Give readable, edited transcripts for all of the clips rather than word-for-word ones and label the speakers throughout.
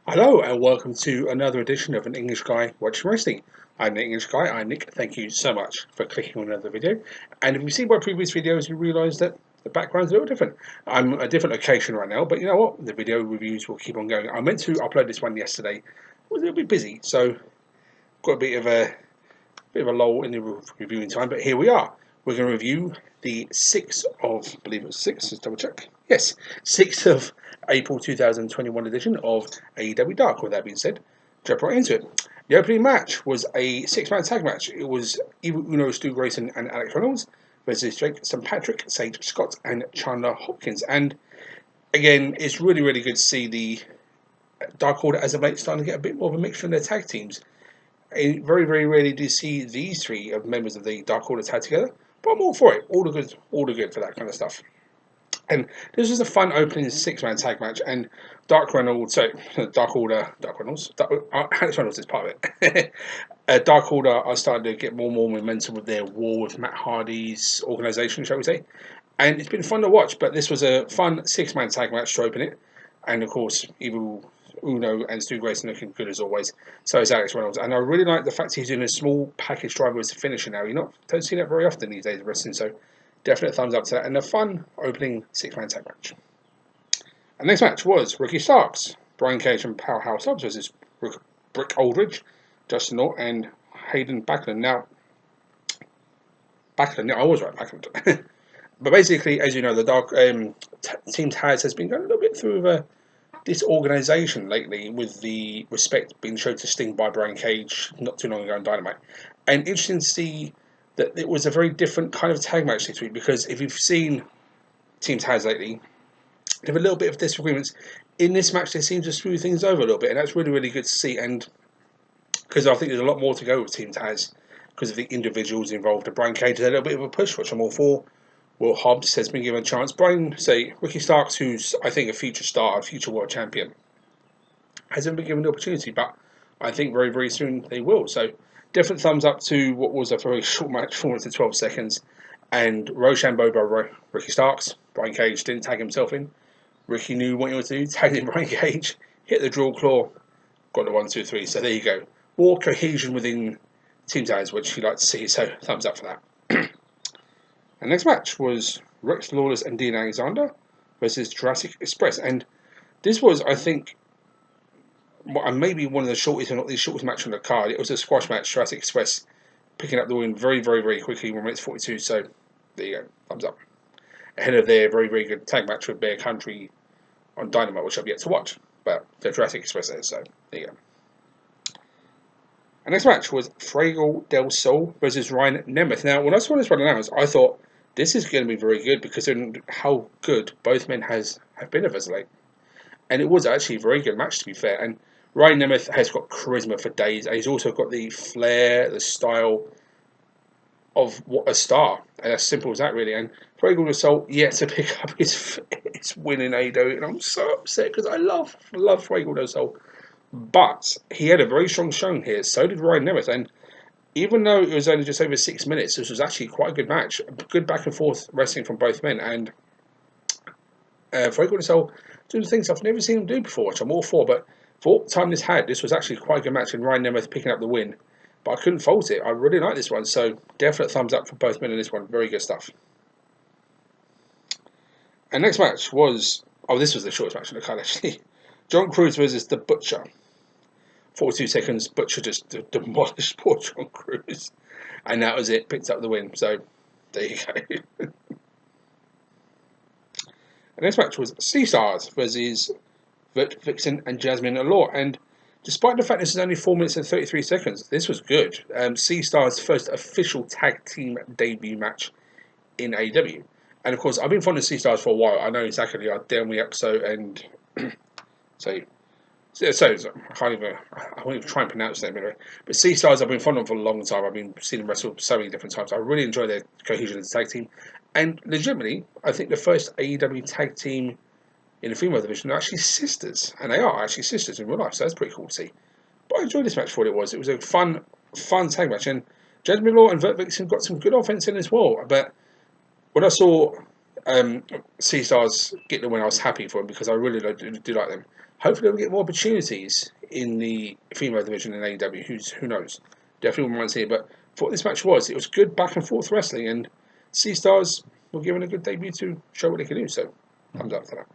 Speaker 1: Hello and welcome to another edition of An English Guy Watching Wrestling. I'm the English Guy, I'm Nick. Thank you so much for clicking on another video. And if you've seen my previous videos, you realise that the background's a little different. I'm a different location right now, but you know what? The video reviews will keep on going. I meant to upload this one yesterday. I was a little bit busy, so got a bit of a lull in the reviewing time, but here we are. We're going to review the 6th of, I believe it was 6th, let's double check. Yes, 6th of April 2021 edition of AEW Dark. With that being said, jump right into it. The opening match was a 6-man tag match. It was Evil Uno, Stu Grayson, and Alex Reynolds versus Jake St. Patrick, Sage Scott, and Chandler Hopkins. And again, it's really, really good to see the Dark Order as of late starting to get a bit more of a mixture in their tag teams. Very, very rarely do you see these three of members of the Dark Order tag together, but I'm all for it. All the good for that kind of stuff. And this was a fun opening 6-man tag match, and Dark Reynolds, Dark Reynolds, Alex Reynolds is part of it. Dark Order are starting to get more and more momentum with their war with Matt Hardy's organisation, shall we say. And it's been fun to watch, but this was a fun 6-man tag match to open it. And of course, Evil Uno and Stu Grayson looking good as always. So is Alex Reynolds. And I really like the fact he's doing a small package driver as a finisher now. You don't see that very often these days of wrestling, so definite thumbs up to that. And a fun opening 6-man tag match. And next match was Ricky Starks, Brian Cage and Powerhouse Hobbs versus Brick Aldridge, Justin North, and Hayden Backlund. Now, I was right, Backlund. But basically, as you know, the Dark Team Taz has been going a little bit through a disorganisation lately, with the respect being shown to Sting by Brian Cage not too long ago on Dynamite. And interesting to see that it was a very different kind of tag match this week, because if you've seen Team Taz lately, they have a little bit of disagreements. In this match, they seem to smooth things over a little bit, and that's really, really good to see. And because I think there's a lot more to go with Team Taz because of the individuals involved. And Brian Cage had a little bit of a push, which I'm all for. Will Hobbs has been given a chance. Ricky Starks, who's I think a future star, a future world champion, hasn't been given the opportunity, but I think very, very soon they will. So definite thumbs up to what was a very short match, 4 minutes and 12 seconds. And Rochambeau by Ricky Starks. Brian Cage didn't tag himself in. Ricky knew what he wanted to do, tagged in Brian Cage, hit the draw claw, got the 1, 2, 3. So there you go. More cohesion within Team Taz, which you like to see. So thumbs up for that. And next match was Rex Lawless and Dean Alexander versus Jurassic Express. And this was, I think, maybe one of the shortest, if not the shortest match on the card. It was a squash match, Jurassic Express picking up the win very, very, very quickly, 1 minute 42. So there you go, thumbs up. Ahead of their very, very good tag match with Bear Country on Dynamite, which I've yet to watch. But the Jurassic Express is, so there you go. And next match was Fuego del Sol versus Ryan Nemeth. Now, when I saw this one announced, I thought this is going to be very good because of how good both men have been of us late. And it was actually a very good match, to be fair. And Ryan Nemeth has got charisma for days. And he's also got the flair, the style of what a star. And as simple as that, really. And Fuego del Sol yet to pick up his win in AEW. And I'm so upset because I love Fuego del Sol. But he had a very strong showing here. So did Ryan Nemeth. And even though it was only just over 6 minutes, this was actually quite a good match. Good back and forth wrestling from both men. And Fuego del Sol doing things I've never seen him do before, which I'm all for. But for what time this had, this was actually quite a good match. And Ryan Nemeth picking up the win. But I couldn't fault it. I really like this one. So definite thumbs up for both men in this one. Very good stuff. And next match was... Oh, this was the shortest match on the card, actually. John Cruz versus The Butcher. 42 seconds, Butcher just demolished poor John Cruz. And that was it, picked up the win. So, there you go. And next match was Sea Stars versus Vert Vixen and Jasmine Allure. And despite the fact this is only 4 minutes and 33 seconds, this was good. Sea Stars' first official tag team debut match in AEW. And of course, I've been fond of Sea Stars for a while. I know exactly how Del Miexo and I won't even try and pronounce them anyway. But Sea Stars I've been fond of for a long time. I've been seeing them wrestle so many different times. I really enjoy their cohesion as a tag team. And legitimately, I think the first AEW tag team in the female division are actually sisters. And they are actually sisters in real life, so that's pretty cool to see. But I enjoyed this match for what it was. It was a fun tag match. And Jasmine Law and Vert Vixen got some good offense in as well. But when I saw C-Stars getting the win, I was happy for them because I really do like them. Hopefully, they'll get more opportunities in the female division in AEW. Who knows? Definitely wouldn't mind seeing it. But for what this match was, it was good back and forth wrestling, and C-Stars were given a good debut to show what they can do. So, thumbs up for that.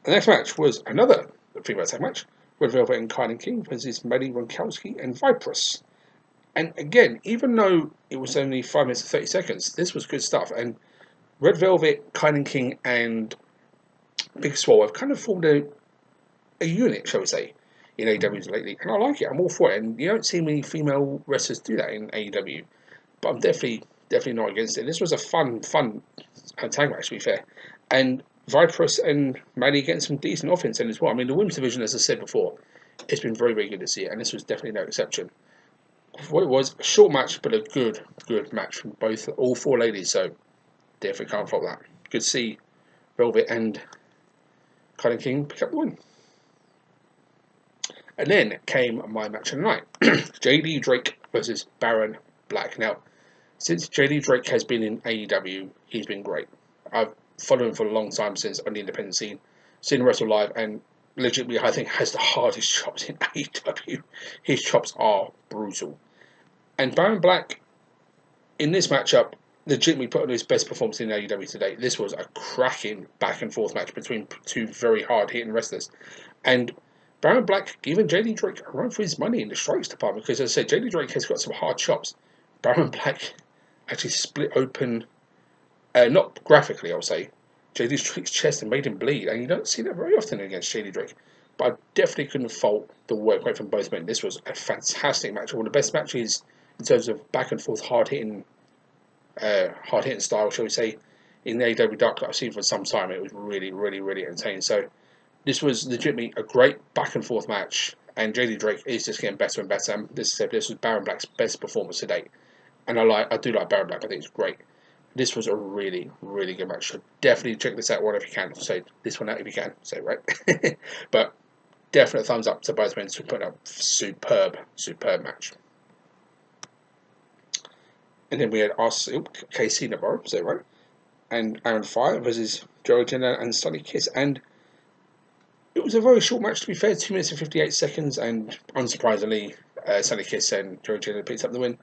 Speaker 1: The next match was another female tag match. Red Velvet and Kylan King versus Maddie Ronkowski and Vipress. And again, even though it was only 5 minutes and 30 seconds, this was good stuff. And Red Velvet, Kylan King, and Big Swole have kind of formed a unit, shall we say, in AEW lately. And I like it. I'm all for it. And you don't see many female wrestlers do that in AEW. But I'm definitely not against it. This was a fun tag match, to be fair. And Vipress and Maddie getting some decent offense in as well. I mean, the women's division, as I said before, it's been very, very good to see it. And this was definitely no exception. What it was, a short match, but a good match from all four ladies. So definitely can't fault that. Good to see Velvet and Kylan King pick up the win. And then came my match of the night: JD Drake versus Baron Black. Now, since JD Drake has been in AEW, he's been great. I've followed him for a long time since on the independent scene, seen him wrestle live, and legitimately, I think has the hardest chops in AEW. His chops are brutal. And Baron Black, in this matchup, legitimately put on his best performance in AEW today. This was a cracking back and forth match between two very hard hitting wrestlers. And Baron Black giving JD Drake a run for his money in the strikes department because, as I said, JD Drake has got some hard chops. Baron Black actually split open, not graphically, I'll say, JD Drake's chest and made him bleed. And you don't see that very often against JD Drake. But I definitely couldn't fault the work rate from both men. This was a fantastic match. One of the best matches in terms of back and forth hard hitting style, shall we say, in the AEW Dark that I've seen for some time. It was really entertaining. So this was legitimately a great back and forth match, and JD Drake is just getting better and better. And this was Baron Black's best performance to date, and I do like Baron Black. I think it's great. This was a really good match. So definitely check this out one if you can. So this one out if you can. So right, but definite thumbs up to both men to put up superb match. And then we had KC Navarro, so right, and Aaron Fire versus Joe Jenner and Sonny Kiss. And it was a very short match, to be fair, 2 minutes and 58 seconds, and unsurprisingly, Sonny Kiss and Joe Jenner picked up the win.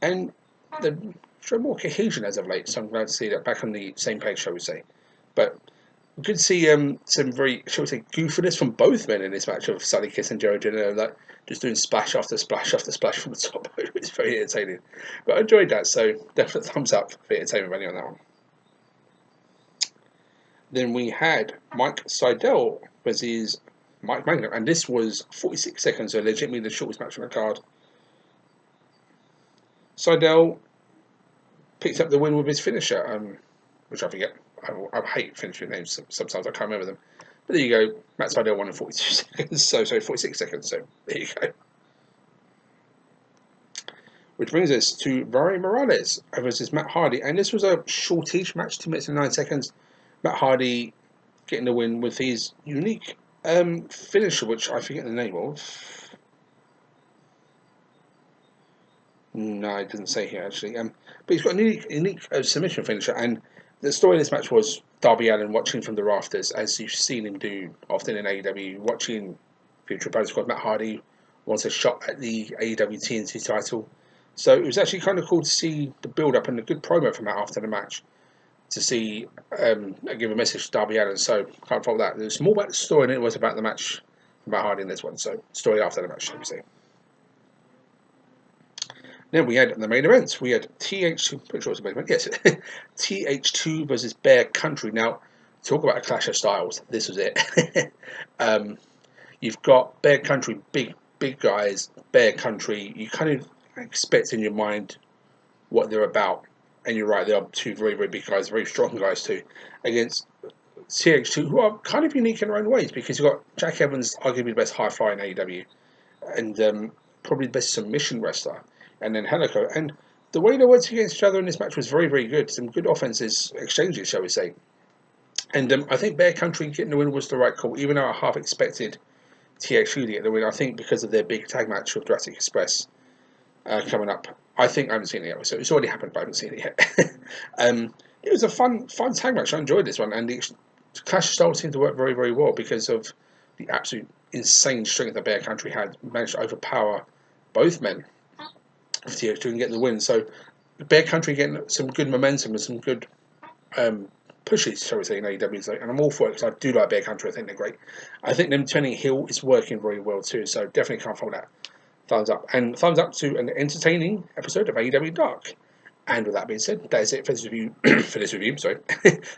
Speaker 1: And they showed more cohesion as of late, so I'm glad to see that back on the same page, shall we say. But good to see some very, shall we say, goofiness from both men in this match of Sonny Kiss and Joe Jenner, like just doing splash after splash after splash from the top. It was very entertaining. But I enjoyed that, so definite thumbs up for the entertainment value on that one. Then we had Mike Seidel versus Mike Magnum, and this was 46 seconds, so legitimately the shortest match on the card. Seidel picked up the win with his finisher, which I forget. I hate finishing names, sometimes I can't remember them. But there you go, Matt Seidel won in 42 seconds, so 46 seconds, so there you go. Which brings us to Barry Morales versus Matt Hardy, and this was a shortish match, 2 minutes and 9 seconds. Matt Hardy getting the win with his unique finisher, which I forget the name of. No, it doesn't say here actually. But he's got a unique submission finisher, and the story of this match was Darby Allin watching from the rafters, as you've seen him do often in AEW, watching future opponents. Of course, Matt Hardy wants a shot at the AEW TNT title, so it was actually kind of cool to see the build-up and the good promo from Matt after the match. To see give a message to Darby Allin, so can't fault that. There's more about the story than it was about the match about Hardy in this one. So story after the match, shall we say. Then we had the main events. We had TH2, pretty sure it's the main event. Yes, TH2 versus Bear Country. Now, talk about a clash of styles. This was it. You've got Bear Country, big guys. Bear Country. You kind of expect in your mind what they're about. And you're right, they are two very big guys, very strong guys too, against TH2, who are kind of unique in their own ways, because you've got Jack Evans, arguably the best high flyer in AEW, and probably the best submission wrestler, and then Helico. And the way they worked against each other in this match was very good. Some good offenses exchanges, shall we say. And I think Bear Country getting the win was the right call, even though I half expected TH2 to get the win. I think because of their big tag match with Jurassic Express, coming up. I think I haven't seen it yet, so it's already happened, but I haven't seen it yet. It was a fun tag match. I enjoyed this one, and the Clash style seemed to work very, very well because of the absolute insane strength that Bear Country had. Managed to overpower both men to get the win. So Bear Country getting some good momentum and some good pushes, shall we say, in AEW. And I'm all for it because I do like Bear Country. I think they're great. I think them turning heel is working very well too. So definitely can't fault that. Thumbs up. And thumbs up to an entertaining episode of AEW Dark. And with that being said, that is it for this review. Sorry.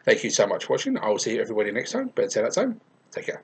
Speaker 1: Thank you so much for watching. I will see everybody next time. But until that time, take care.